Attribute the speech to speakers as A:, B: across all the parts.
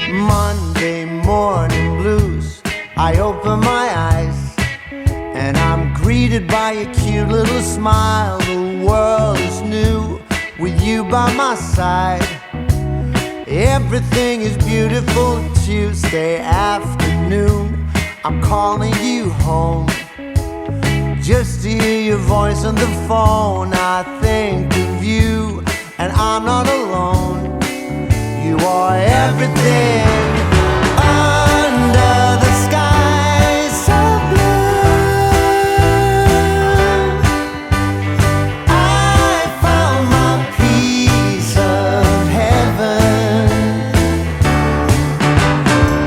A: Monday morning blues. I open my eyes and I'm greeted by a cute little smile. The world is new with you by my side. Everything is beautiful. Tuesday afternoon, I'm calling you home just to hear your voice on the phone. I think of you and I'm not alone. You are everything under the sky so blue. I found my piece of heaven,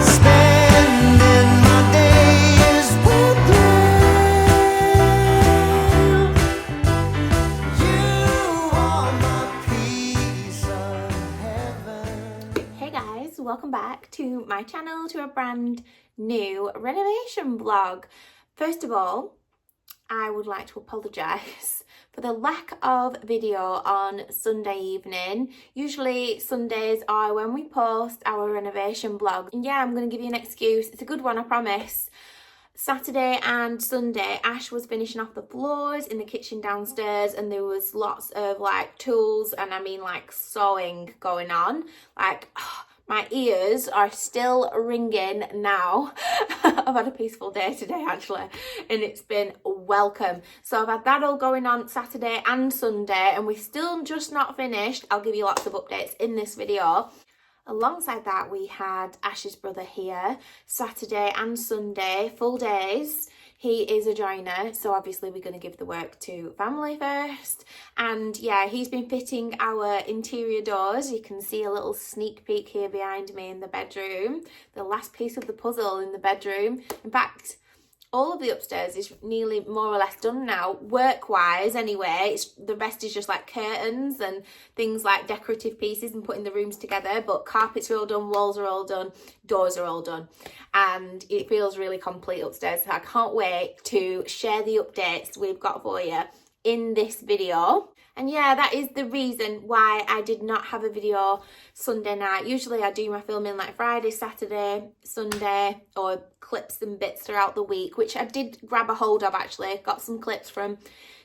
A: spending my days with you. You are my piece of heaven.
B: Hey guys, welcome back to my channel, to a brand new renovation vlog. First of all, I would like to apologise for the lack of video on Sunday evening. Usually Sundays are when we post our renovation vlog. And yeah, I'm going to give you an excuse. It's a good one, I promise. Saturday and Sunday, Ash was finishing off the floors in the kitchen downstairs, and there was lots of like tools and I mean like sewing going on. Like, my ears are still ringing now. I've had a peaceful day today actually, and it's been welcome. So I've had that all going on Saturday and Sunday, and we're still just not finished. I'll give you lots of updates in this video. Alongside that, we had Ash's brother here Saturday and Sunday, full days. He is a joiner, so obviously we're going to give the work to family first. And yeah, he's been fitting our interior doors. You can see a little sneak peek here behind me in the bedroom. The last piece of the puzzle in the bedroom. In fact, all of the upstairs is nearly more or less done now, work-wise anyway. The rest is just like curtains and things like decorative pieces and putting the rooms together. But carpets are all done, walls are all done, doors are all done. And it feels really complete upstairs. So I can't wait to share the updates we've got for you in this video. And yeah, that is the reason why I did not have a video Sunday night. Usually I do my filming like Friday, Saturday, Sunday, or clips and bits throughout the week, which I did grab a hold of actually. Got some clips from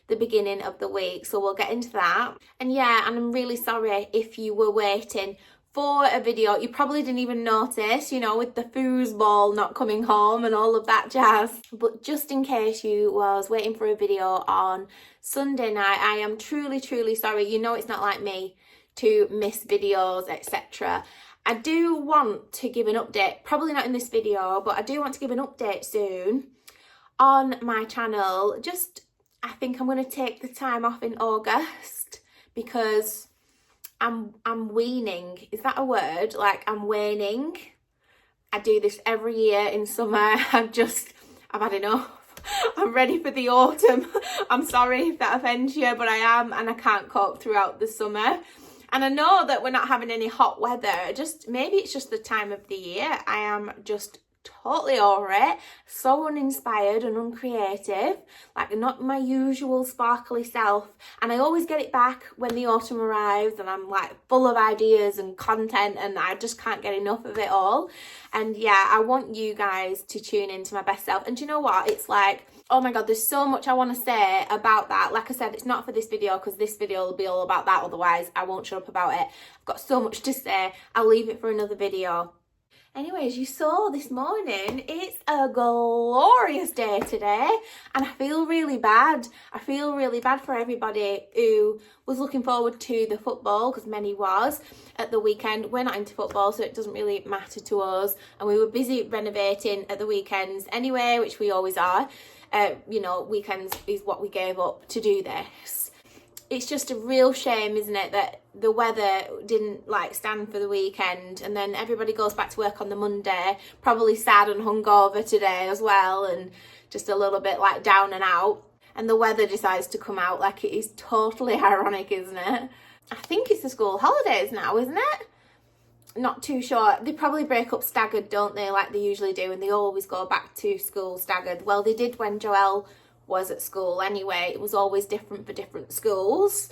B: the beginning of the week, so we'll get into that. And yeah, and I'm really sorry if you were waiting for a video. You probably didn't even notice, you know, with the foosball not coming home and all of that jazz. But just in case you was waiting for a video on Sunday night, I am truly, truly sorry. You know it's not like me to miss videos, etc. I do want to give an update, probably not in this video, but I do want to give an update soon on my channel. I think I'm going to take the time off in August because I'm weaning. Is that a word? Like, I'm waning. I do this every year in summer. I've had enough. I'm ready for the autumn. I'm sorry if that offends you, but I am, and I can't cope throughout the summer. And I know that we're not having any hot weather. Maybe it's just the time of the year. I am just totally over it. So uninspired and uncreative, like not my usual sparkly self. And I always get it back when the autumn arrives and I'm like full of ideas and content, and I just can't get enough of it all. And yeah, I want you guys to tune into my best self. And do you know what? It's like, oh my god, there's so much I want to say about that. Like I said, it's not for this video because this video will be all about that, otherwise I won't shut up about it. I've got so much to say. I'll leave it for another video. Anyways, you saw this morning, it's a glorious day today, and I feel really bad. I feel really bad for everybody who was looking forward to the football, because many was, at the weekend. We're not into football, so it doesn't really matter to us, and we were busy renovating at the weekends anyway, which we always are. You know, weekends is what we gave up to do this. It's just a real shame, isn't it, that the weather didn't like stand for the weekend, and then everybody goes back to work on the Monday, probably sad and hungover today as well, and just a little bit like down and out, and the weather decides to come out. Like, it is totally ironic, isn't it? I think it's the school holidays now, isn't it? Not too sure. They probably break up staggered, don't they, like they usually do, and they always go back to school staggered. Well, they did when Joelle was at school anyway. It was always different for different schools.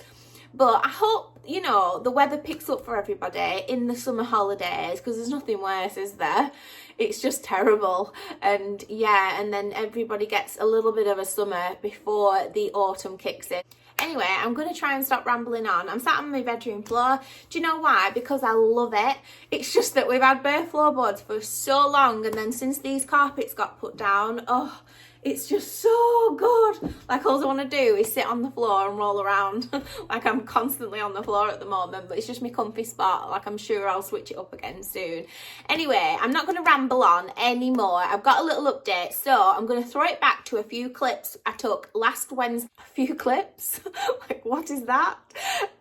B: But I hope, you know, the weather picks up for everybody in the summer holidays, because there's nothing worse, is there? It's just terrible. And yeah, and then everybody gets a little bit of a summer before the autumn kicks in. Anyway, I'm going to try and stop rambling on. I'm sat on my bedroom floor. Do you know why? Because I love it. It's just that we've had bare floorboards for so long, and then since these carpets got put down, oh, it's just so good. Like, all I want to do is sit on the floor and roll around. Like, I'm constantly on the floor at the moment, but it's just my comfy spot. Like, I'm sure I'll switch it up again soon. Anyway, I'm not going to ramble on anymore. I've got a little update, so I'm going to throw it back to a few clips I took last Wednesday. A few clips? Like, what is that?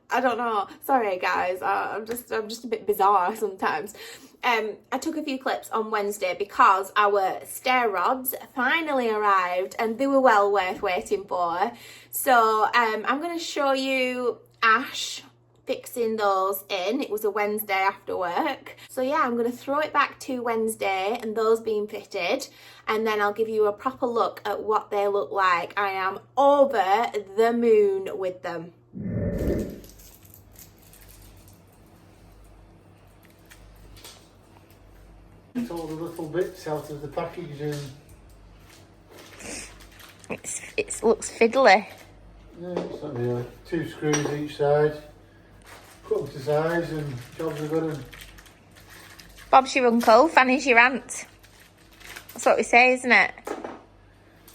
B: I don't know. Sorry, guys. I'm just a bit bizarre sometimes. I took a few clips on Wednesday because our Stairods finally arrived and they were well worth waiting for. So I'm going to show you Ash fixing those in. It was a Wednesday after work. So yeah, I'm going to throw it back to Wednesday and those being fitted, and then I'll give you a proper look at what they look like. I am over the moon with them.
C: It's all the little bits out of the packaging.
B: It looks fiddly.
C: Yeah, it's not really. 2 screws each side. Put them to size and jobs are good.
B: Bob's your uncle, Fanny's your aunt. That's what we say, isn't it?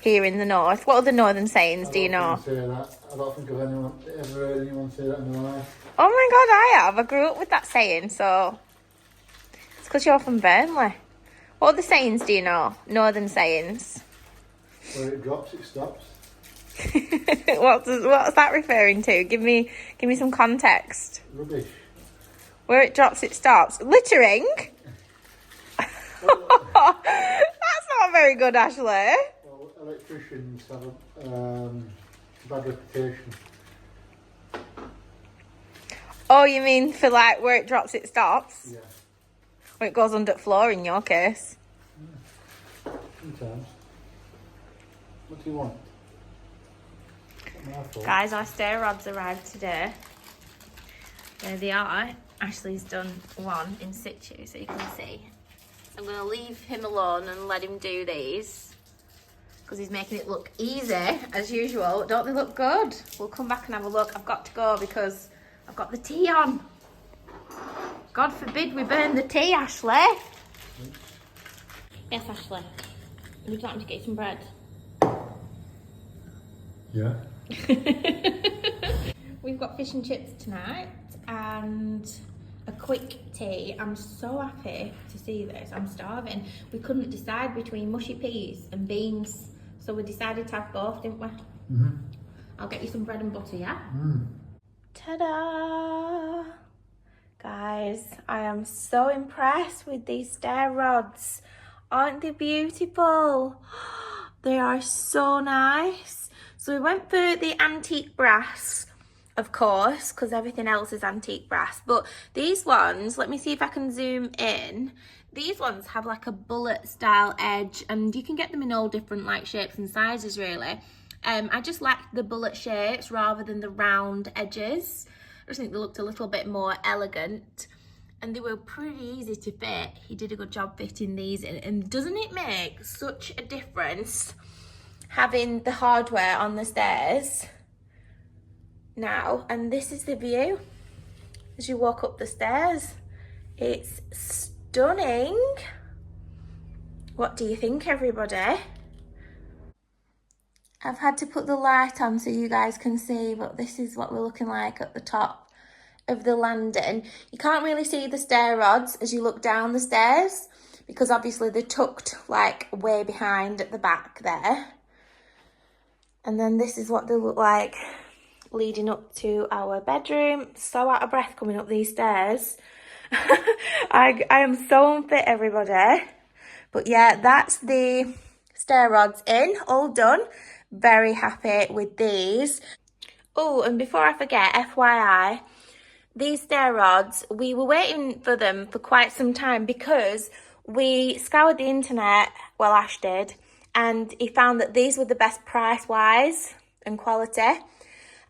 B: Here in the north. What are the northern sayings, do you know?
C: Say that. I don't think I've ever heard anyone say that in their life.
B: Oh my god, I have. I grew up with that saying, so... It's because you're from Burnley. What other sayings do you know? Northern sayings.
C: Where it drops, it stops.
B: What's that referring to? Give me some context.
C: Rubbish.
B: Where it drops, it stops. Littering? That's not very good, Ashley.
C: Well, electricians have a bad reputation.
B: Oh, you mean for like where it drops, it stops?
C: Yeah.
B: Or it goes under the floor in your case?
C: Sometimes. What do you want?
B: Guys, our stair rods arrived today. There they are. Ashley's done one in situ, so you can see. So I'm going to leave him alone and let him do these, because he's making it look easy, as usual. Don't they look good? We'll come back and have a look. I've got to go because I've got the tea on. God forbid we burn the tea, Ashley. Yes, Ashley. Would you like me to get you some bread?
C: Yeah.
B: We've got fish and chips tonight and a quick tea. I'm so happy to see this. I'm starving. We couldn't decide between mushy peas and beans, so we decided to have both, didn't we?
C: Mm-hmm.
B: I'll get you some bread and butter, yeah?
C: Mm.
B: Ta-da! Guys, I am so impressed with these stair rods. Aren't they beautiful? They are so nice. So we went for the antique brass, of course, because everything else is antique brass. But these ones, let me see if I can zoom in. These ones have like a bullet style edge, and you can get them in all different like shapes and sizes really. I just like the bullet shapes rather than the round edges. I just think they looked a little bit more elegant, and they were pretty easy to fit. He did a good job fitting these in, and doesn't it make such a difference having the hardware on the stairs now? And this is the view as you walk up the stairs. It's stunning. What do you think, everybody? I've had to put the light on so you guys can see, but this is what we're looking like at the top of the landing. You can't really see the stair rods as you look down the stairs, because obviously they're tucked like way behind at the back there. And then this is what they look like leading up to our bedroom. So out of breath coming up these stairs. I am so unfit, everybody. But yeah, that's the stair rods in, all done. Very happy with these. Oh, and before I forget, FYI, these stair rods, we were waiting for them for quite some time because we scoured the internet, well, Ash did, and he found that these were the best price-wise and quality.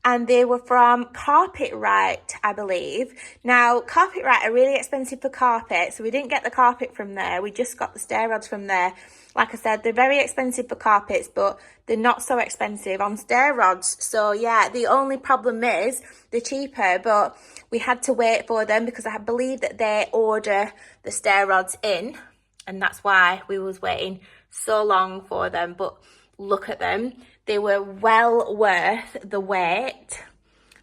B: and they were from Carpetright, I believe. Now, Carpetright are really expensive for carpet, so we didn't get the carpet from there. We just got the stair rods from there. Like I said, they're very expensive for carpets, but they're not so expensive on stair rods. So yeah, the only problem is they're cheaper, but we had to wait for them because I believe that they order the stair rods in, and that's why we was waiting so long for them. But look at them. They were well worth the wait.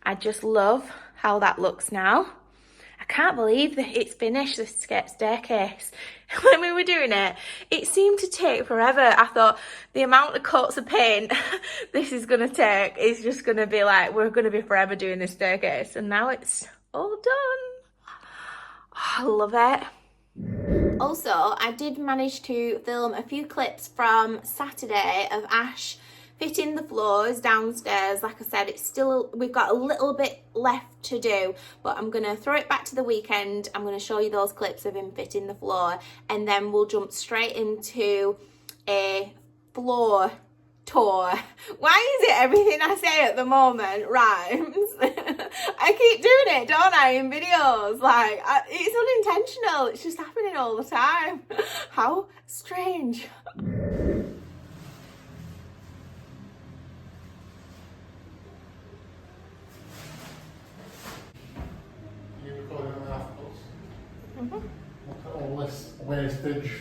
B: I just love how that looks now. I can't believe that it's finished, this staircase. When we were doing it, it seemed to take forever. I thought the amount of coats of paint this is going to take is just going to be like, we're going to be forever doing this staircase. And now it's all done. Oh, I love it. Also, I did manage to film a few clips from Saturday of Ash fitting the floors downstairs. Like I said, it's still, we've got a little bit left to do, but I'm gonna throw it back to the weekend. I'm gonna show you those clips of him fitting the floor, and then we'll jump straight into a floor tour. Why is it everything I say at the moment rhymes? I keep doing it, don't I, in videos? Like, it's unintentional. It's just happening all the time. How strange.
C: You're recording on half plus. Look at all this wastage.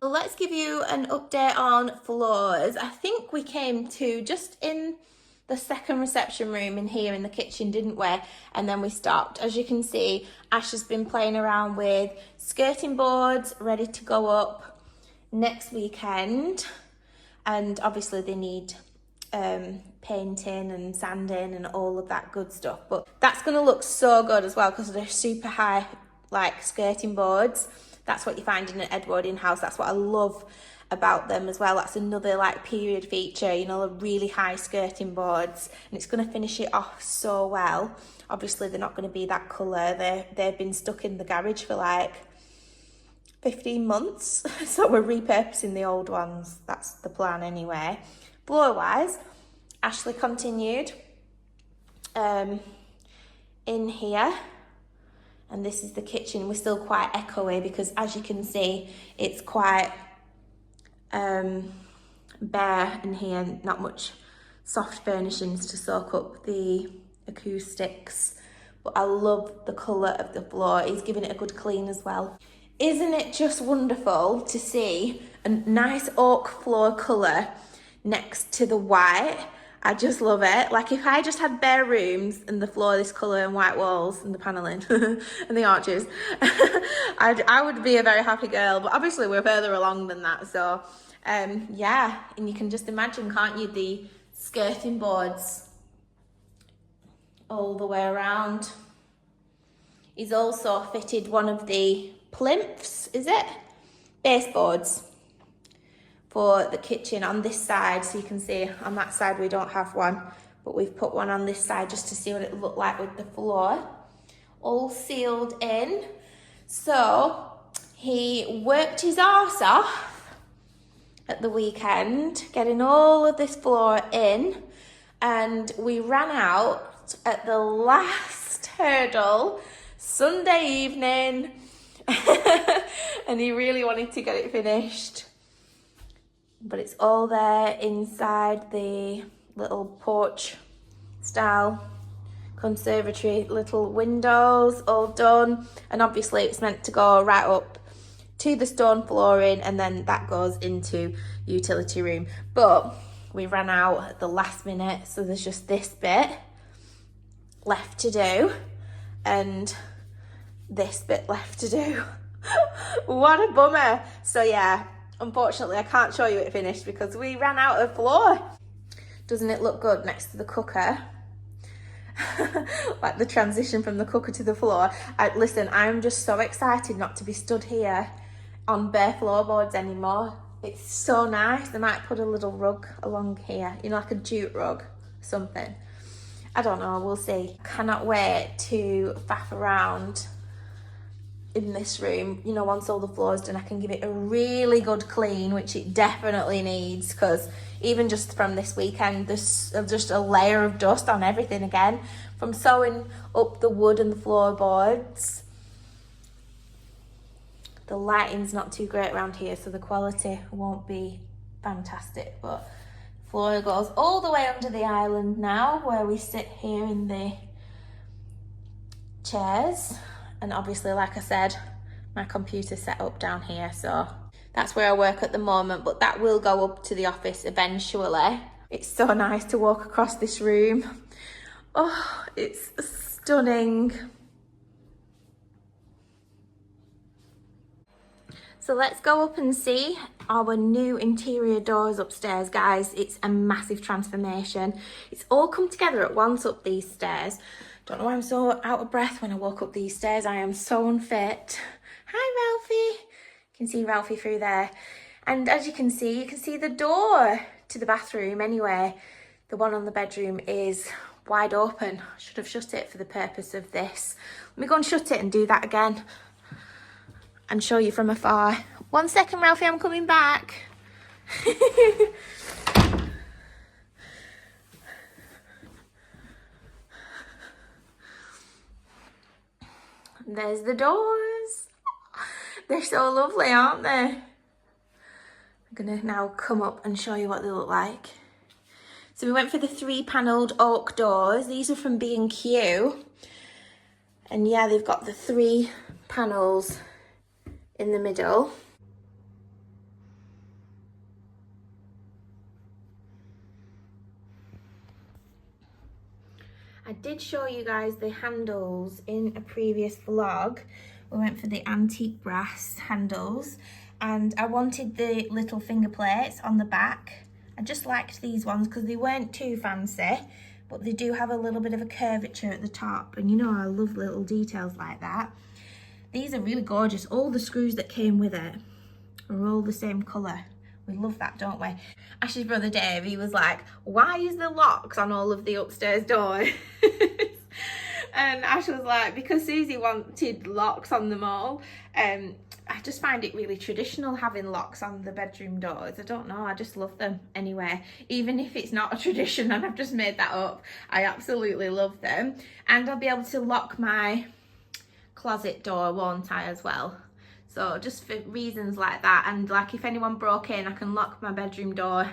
B: Let's give you an update on floors. I think we came to just in the second reception room in here in the kitchen, didn't we? And then we stopped. As you can see, Ash has been playing around with skirting boards ready to go up next weekend. And obviously they need painting and sanding and all of that good stuff. But that's going to look so good as well because they're super high, like, skirting boards. That's what you find in an Edwardian house. That's what I love about them as well. That's another like period feature, you know, the really high skirting boards, and it's going to finish it off so well. Obviously they're not going to be that colour. They've been stuck in the garage for like 15 months, so we're repurposing the old ones. That's the plan anyway. Floor wise, Ashley continued in here. And this is the kitchen. We're still quite echoey because, as you can see, it's quite bare in here. Not much soft furnishings to soak up the acoustics. But I love the colour of the floor. He's giving it a good clean as well. Isn't it just wonderful to see a nice oak floor colour next to the white? I just love it. Like, if I just had bare rooms and the floor this colour and white walls and the panelling and the arches, I would be a very happy girl. But obviously we're further along than that. So, yeah. And you can just imagine, can't you, the skirting boards all the way around. He's also fitted one of the plinths, is it? Baseboards for the kitchen on this side. So you can see on that side we don't have one, but we've put one on this side just to see what it looked like with the floor. All sealed in. So he worked his arse off at the weekend, getting all of this floor in, and we ran out at the last hurdle Sunday evening and he really wanted to get it finished. But it's all there inside the little porch style conservatory, little windows all done. And obviously it's meant to go right up to the stone flooring, and then that goes into utility room. But we ran out at the last minute, so there's just this bit left to do and this bit left to do. What a bummer. So yeah, unfortunately, I can't show you it finished because we ran out of floor. Doesn't it look good next to the cooker? Like the transition from the cooker to the floor. Listen, I'm just so excited not to be stood here on bare floorboards anymore. It's so nice. I might put a little rug along here, you know, like a jute rug or something. I don't know, we'll see. Cannot wait to faff around in this room. You know, once all the floor's done, I can give it a really good clean, which it definitely needs, because even just from this weekend, there's just a layer of dust on everything again from sewing up the wood and the floorboards. The lighting's not too great around here, so the quality won't be fantastic, but the floor goes all the way under the island now, where we sit here in the chairs. And obviously, like I said, my computer's set up down here, so that's where I work at the moment, but that will go up to the office eventually. It's so nice to walk across this room. Oh, it's stunning. So let's go up and see our new interior doors upstairs, guys. It's a massive transformation. It's all come together at once up these stairs. Don't know why I'm so out of breath when I walk up these stairs. I am so unfit. Hi, Ralphie. You can see Ralphie through there. And as you can see the door to the bathroom anyway. The one on the bedroom is wide open. I should have shut it for the purpose of this. Let me go and shut it and do that again and show you from afar. 1 second, Ralphie, I'm coming back. There's the doors. They're so lovely, aren't they? I'm gonna now come up and show you what they look like. So we went for the 3-panelled oak doors. These are from B&Q. And yeah, they've got the 3 panels in the middle. I did show you guys the handles in a previous vlog. We went for the antique brass handles, and I wanted the little finger plates on the back. I just liked these ones because they weren't too fancy, but they do have a little bit of a curvature at the top, and you know I love little details like that. These are really gorgeous. All the screws that came with it are all the same colour. We love that, don't we? Ash's brother Dave, he was like, why is there locks on all of the upstairs doors? And Ash was like, because Suzy wanted locks on them all. I just find it really traditional having locks on the bedroom doors. I don't know, I just love them anyway. Even if it's not a tradition and I've just made that up, I absolutely love them. And I'll be able to lock my closet door, won't I, as well? So just for reasons like that, and like if anyone broke in, I can lock my bedroom door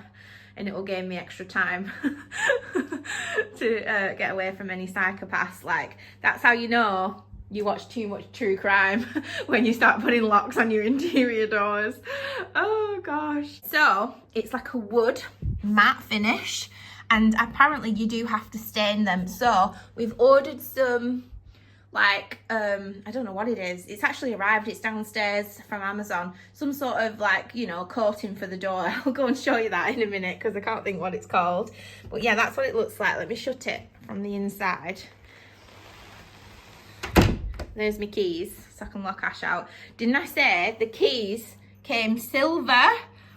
B: and it will give me extra time to get away from any psychopaths. Like, that's how you know you watch too much true crime, when you start putting locks on your interior doors. Oh gosh. So it's like a wood matte finish, and apparently you do have to stain them. So we've ordered some, like, I don't know what it is. It's actually arrived, it's downstairs from Amazon. Some sort of, like, you know, coating for the door. I'll go and show you that in a minute because I can't think what it's called. But yeah, that's what it looks like. Let me shut it from the inside. There's my keys, so I can lock Ash out. Didn't I say the keys came silver?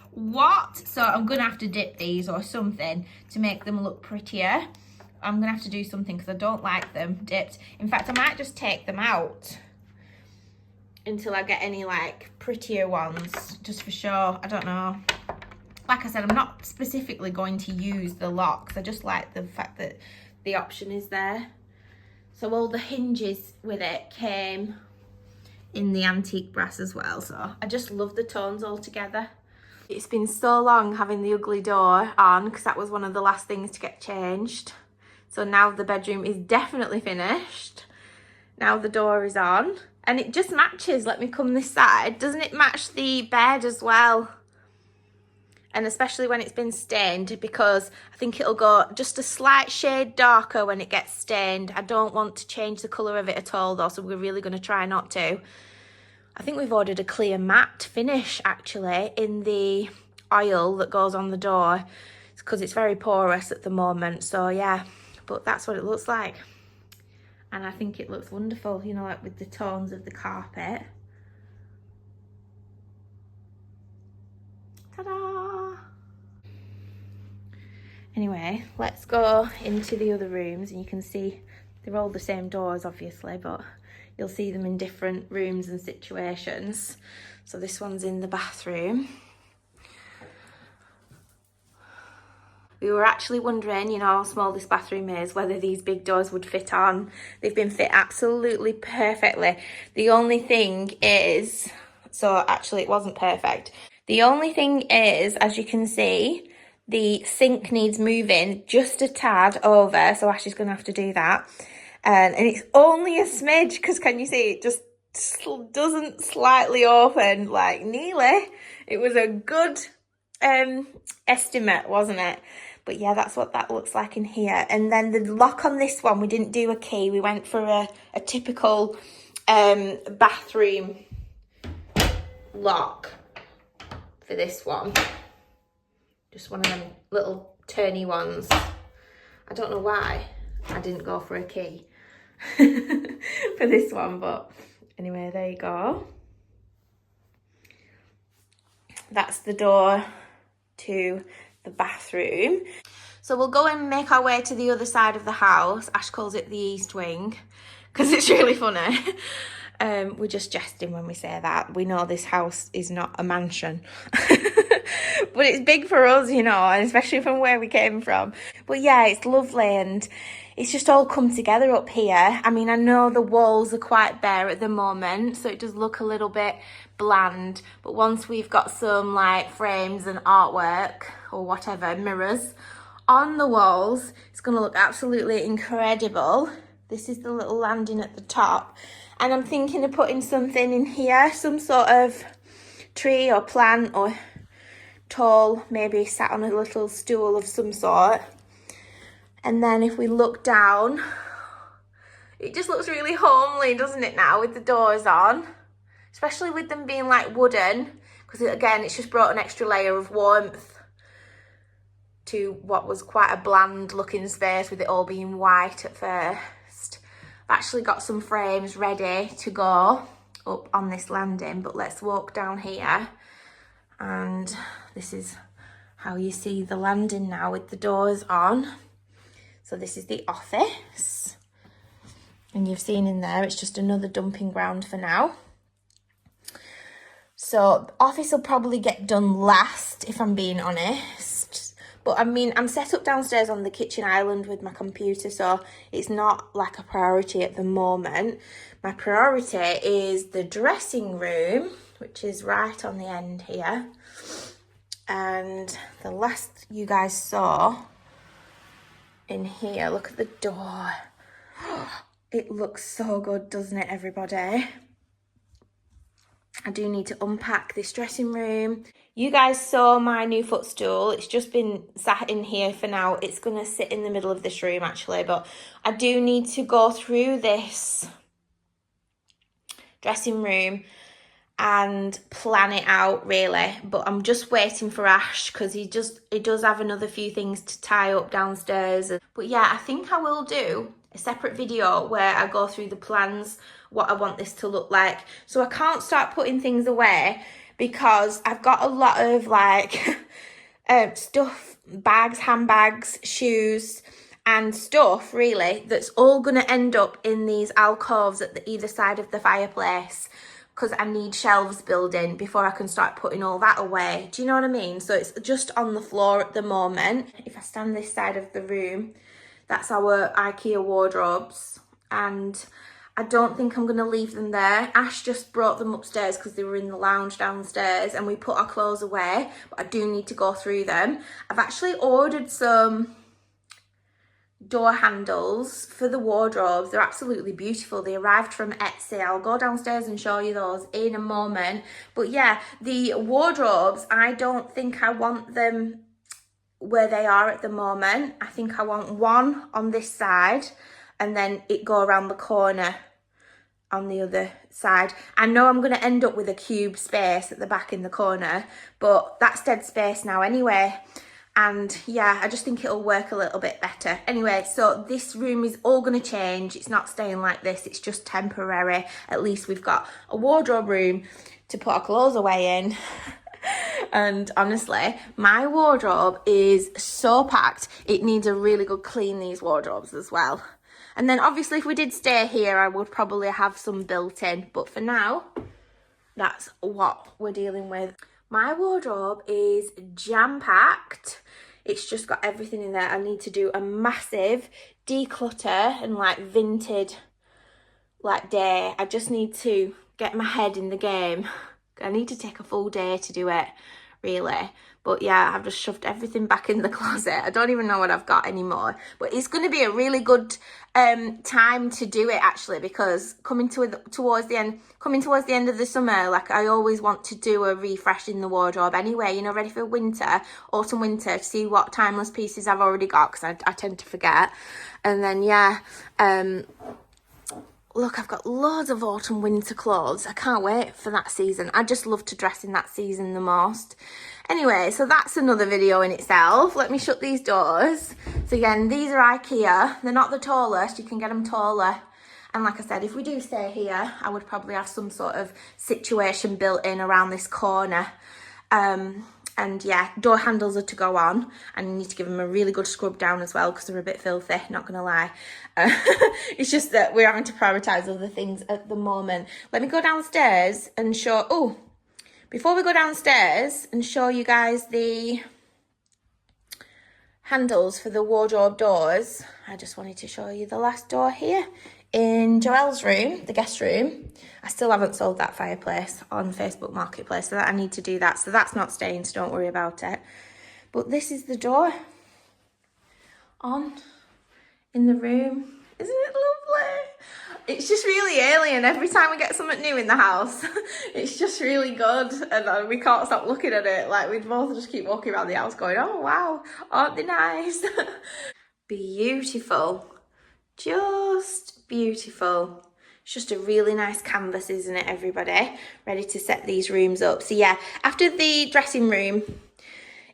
B: What? So I'm gonna have to dip these or something to make them look prettier. I'm gonna have to do something because I don't like them dipped. In fact, I might just take them out until I get any like prettier ones, just for sure. I don't know. Like I said, I'm not specifically going to use the locks. I just like the fact that the option is there. So all the hinges with it came in the antique brass as well. So I just love the tones all together. It's been so long having the ugly door on because that was one of the last things to get changed. So now the bedroom is definitely finished. Now the door is on and it just matches. Let me come this side. Doesn't it match the bed as well? And especially when it's been stained, because I think it'll go just a slight shade darker when it gets stained. I don't want to change the colour of it at all though, so we're really going to try not to. I think we've ordered a clear matte finish actually in the oil that goes on the door, because it's very porous at the moment. So yeah, but that's what it looks like. And I think it looks wonderful, you know, like with the tones of the carpet. Ta-da! Anyway, let's go into the other rooms, and you can see they're all the same doors obviously, but you'll see them in different rooms and situations. So this one's in the bathroom. We were actually wondering, you know, how small this bathroom is, whether these big doors would fit on. They've been fit absolutely perfectly. The only thing is, so actually it wasn't perfect. The only thing is, as you can see, the sink needs moving just a tad over, so Ash is going to have to do that. And it's only a smidge, because can you see it just doesn't slightly open, like nearly. It was a good estimate, wasn't it? But yeah, that's what that looks like in here. And then the lock on this one, we didn't do a key. We went for a typical bathroom lock for this one. Just one of them little turny ones. I don't know why I didn't go for a key for this one, but anyway, there you go. That's the door to the bathroom. So we'll go and make our way to the other side of the house. Ash calls it the east wing because it's really funny. We're just jesting when we say that. We know this house is not a mansion. But it's big for us, you know, and especially from where we came from. But yeah, it's lovely, and it's just all come together up here. I mean, I know the walls are quite bare at the moment, so it does look a little bit bland. But once we've got some like frames and artwork or whatever, mirrors on the walls, it's going to look absolutely incredible. This is the little landing at the top. And I'm thinking of putting something in here, some sort of tree or plant or tall, maybe sat on a little stool of some sort. And then if we look down, it just looks really homely, doesn't it now, with the doors on? Especially with them being like wooden, because again, it's just brought an extra layer of warmth to what was quite a bland looking space with it all being white at first. I've actually got some frames ready to go up on this landing, but let's walk down here. And this is how you see the landing now with the doors on. So this is the office. And you've seen in there, it's just another dumping ground for now. So the office will probably get done last, if I'm being honest. But I mean, I'm set up downstairs on the kitchen island with my computer, so it's not like a priority at the moment. My priority is the dressing room, which is right on the end here. And the last you guys saw in here, look at the door. It looks so good, doesn't it, everybody? I do need to unpack this dressing room. You guys saw my new footstool. It's just been sat in here for now. It's going to sit in the middle of this room actually, but I do need to go through this dressing room and plan it out really. But I'm just waiting for Ash because he does have another few things to tie up downstairs. But yeah, I think I will do a separate video where I go through the plans, what I want this to look like. So I can't start putting things away because I've got a lot of like stuff, bags, handbags, shoes and stuff really that's all going to end up in these alcoves at either side of the fireplace, because I need shelves building before I can start putting all that away. Do you know what I mean? So it's just on the floor at the moment. If I stand this side of the room, that's our IKEA wardrobes, and I don't think I'm going to leave them there. Ash just brought them upstairs because they were in the lounge downstairs and we put our clothes away, but I do need to go through them. I've actually ordered some door handles for the wardrobes. They're absolutely beautiful. They arrived from Etsy. I'll go downstairs and show you those in a moment. But yeah, the wardrobes, I don't think I want them where they are at the moment. I think I want one on this side and then it go around the corner on the other side. I know I'm going to end up with a cube space at the back in the corner, but that's dead space now anyway. And yeah, I just think it'll work a little bit better. Anyway, so this room is all going to change. It's not staying like this. It's just temporary. At least we've got a wardrobe room to put our clothes away in. And honestly, my wardrobe is so packed. It needs a really good clean, these wardrobes as well. And then obviously if we did stay here, I would probably have some built in. But for now, that's what we're dealing with. My wardrobe is jam-packed. It's just got everything in there. I need to do a massive declutter and like vintage like day. I just need to get my head in the game. I need to take a full day to do it, really. But yeah, I've just shoved everything back in the closet. I don't even know what I've got anymore. But it's going to be a really good time to do it, actually, because coming towards the end of the summer, like I always want to do a refresh in the wardrobe anyway, you know, ready for winter, autumn, winter, to see what timeless pieces I've already got, because I tend to forget. And then, yeah, look, I've got loads of autumn winter clothes. I can't wait for that season. I just love to dress in that season the most. Anyway, so that's another video in itself. Let me shut these doors. So again, these are IKEA. They're not the tallest. You can get them taller. And like I said, if we do stay here, I would probably have some sort of situation built in around this corner. And yeah, door handles are to go on, and you need to give them a really good scrub down as well because they're a bit filthy, not gonna lie. It's just that we're having to prioritise other things at the moment. Let me go downstairs and show, before we go downstairs and show you guys the handles for the wardrobe doors, I just wanted to show you the last door here in Joelle's room, the guest room. I still haven't sold that fireplace on Facebook Marketplace, so that I need to do that. So that's not staying, so don't worry about it. But this is the door on in the room. Isn't it lovely? It's just really alien. Every time we get something new in the house, it's just really good, and we can't stop looking at it. Like, we both just keep walking around the house going, oh wow, aren't they nice? Beautiful. Just beautiful. It's just a really nice canvas, isn't it, everybody? Ready to set these rooms up. So yeah, after the dressing room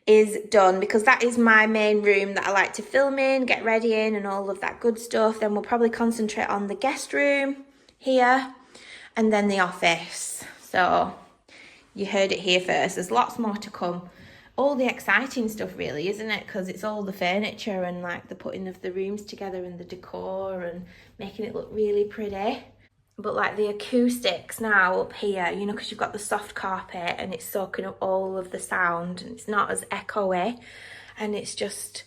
B: is done, because that is my main room that I like to film in, get ready in, and all of that good stuff, then we'll probably concentrate on the guest room here and then the office. So you heard it here first. There's lots more to come. All the exciting stuff, really, isn't it? Because it's all the furniture and like the putting of the rooms together and the decor and making it look really pretty. But like the acoustics now up here, you know, because you've got the soft carpet and it's soaking up all of the sound and it's not as echoey, and it's just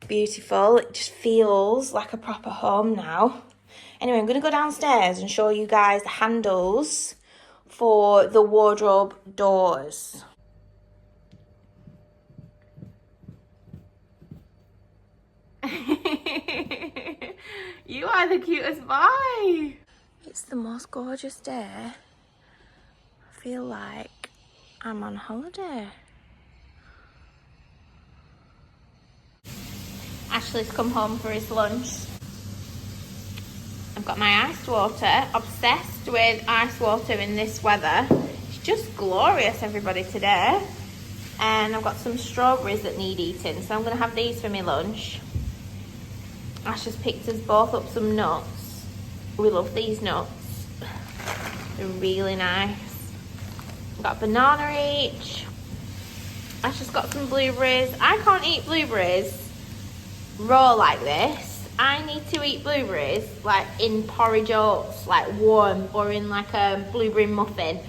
B: beautiful. It just feels like a proper home now. Anyway, I'm going to go downstairs and show you guys the handles for the wardrobe doors. You are the cutest boy. It's the most gorgeous day. I feel like I'm on holiday. Ashley's come home for his lunch. I've got my iced water. Obsessed with ice water in this weather. It's just glorious, everybody, today. And I've got some strawberries that need eating, so I'm going to have these for my lunch. Ash has picked us both up some nuts. We love these nuts. They're really nice. We've got a banana each. Ash has got some blueberries. I can't eat blueberries raw like this. I need to eat blueberries like in porridge oats, like warm, or in like a blueberry muffin.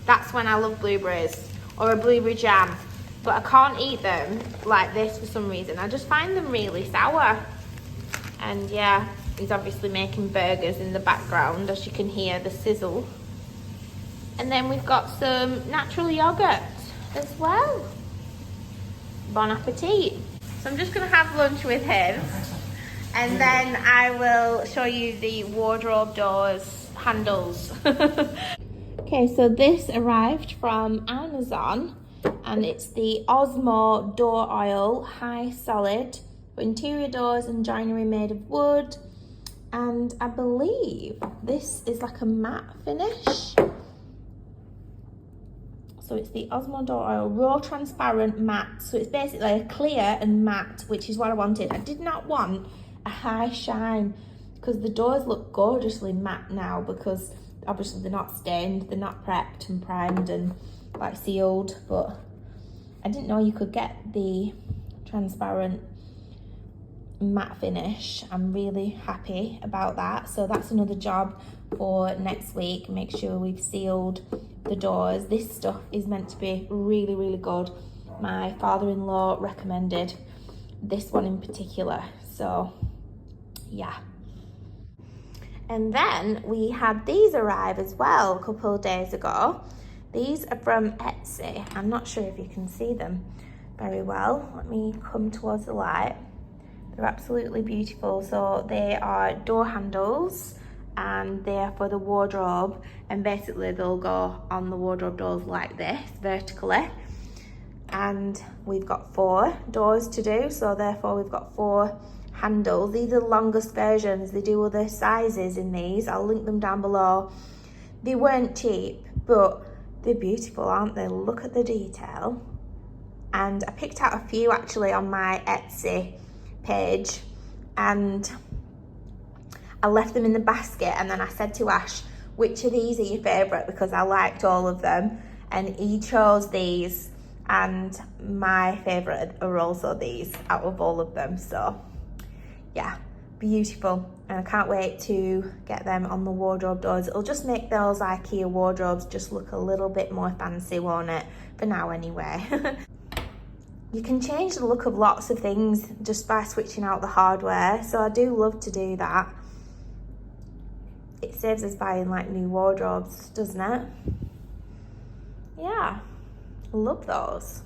B: That's when I love blueberries, or a blueberry jam. But I can't eat them like this for some reason. I just find them really sour. And yeah, he's obviously making burgers in the background, as you can hear the sizzle. And then we've got some natural yogurt as well. Bon appetit. So I'm just going to have lunch with him, and then I will show you the wardrobe doors handles. Okay, so this arrived from Amazon, and it's the Osmo Door Oil High Solid for interior doors and joinery made of wood. And I believe this is like a matte finish. So it's the Osmo Door Oil Raw Transparent Matte. So it's basically a clear and matte, which is what I wanted. I did not want a high shine, because the doors look gorgeously matte now, because obviously they're not stained, they're not prepped and primed and like sealed. But I didn't know you could get the transparent matte finish. I'm really happy about that. So that's another job for next week. Make sure we've sealed the doors. This stuff is meant to be really, really good. My father-in-law recommended this one in particular, so yeah. And then we had these arrive as well a couple of days ago. These are from Etsy. I'm not sure if you can see them very well. Let me come towards the light. They're absolutely beautiful. So they are door handles and they're for the wardrobe, and basically they'll go on the wardrobe doors like this, vertically. And we've got 4 doors to do, so therefore we've got 4 handles. These are the longest versions. They do other sizes in these. I'll link them down below. They weren't cheap, but they're beautiful, aren't they? Look at the detail. And I picked out a few actually on my Etsy page, and I left them in the basket, and then I said to Ash, which of these are your favourite, because I liked all of them, and he chose these, and my favourite are also these out of all of them. So yeah, beautiful, and I can't wait to get them on the wardrobe doors. It'll just make those IKEA wardrobes just look a little bit more fancy, won't it? For now anyway. You can change the look of lots of things just by switching out the hardware, so I do love to do that. It saves us buying like new wardrobes, doesn't it? Yeah, love those.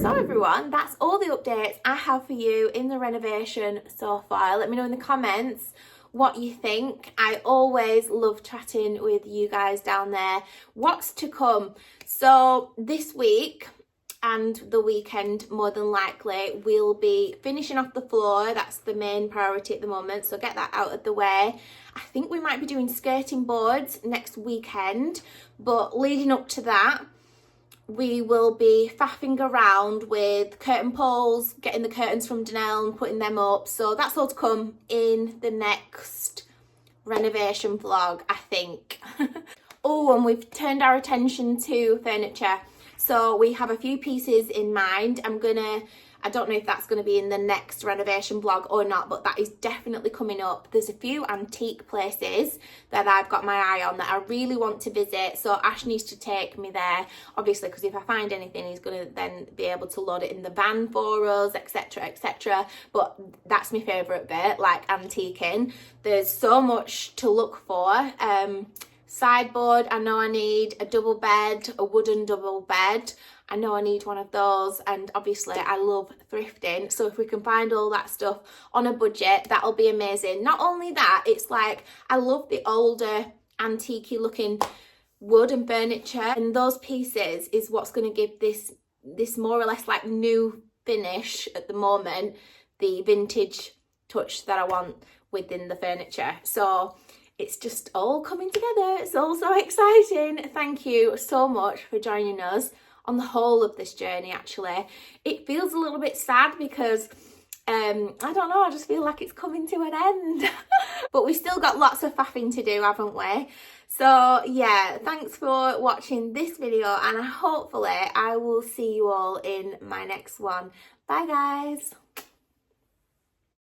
B: So everyone, that's all the updates I have for you in the renovation so far. Let me know in the comments what you think. I always love chatting with you guys down there. What's to come? So this week and the weekend, more than likely, we'll be finishing off the floor. That's the main priority at the moment, so get that out of the way. I think we might be doing skirting boards next weekend, but leading up to that, we will be faffing around with curtain poles, getting the curtains from Danelle and putting them up. So that's all to come in the next renovation vlog, I think. Oh, and we've turned our attention to furniture. So we have a few pieces in mind. I don't know if that's going to be in the next renovation vlog or not, but that is definitely coming up. There's a few antique places that I've got my eye on that I really want to visit. So Ash needs to take me there, obviously, because if I find anything, he's going to then be able to load it in the van for us, etc, etc. But that's my favourite bit, like antiquing. There's so much to look for. Sideboard, I know I need a double bed, a wooden double bed. I know I need one of those, and obviously I love thrifting, so if we can find all that stuff on a budget, that'll be amazing. Not only that, it's like I love the older antique-y looking wood and furniture, and those pieces is what's going to give this more or less like new finish at the moment, the vintage touch that I want within the furniture. So it's just all coming together. It's all so exciting. Thank you so much for joining us on the whole of this journey. Actually, it feels a little bit sad because I don't know, I just feel like it's coming to an end. But we've still got lots of faffing to do, haven't we? So yeah, thanks for watching this video, and hopefully I will see you all in my next one. Bye guys.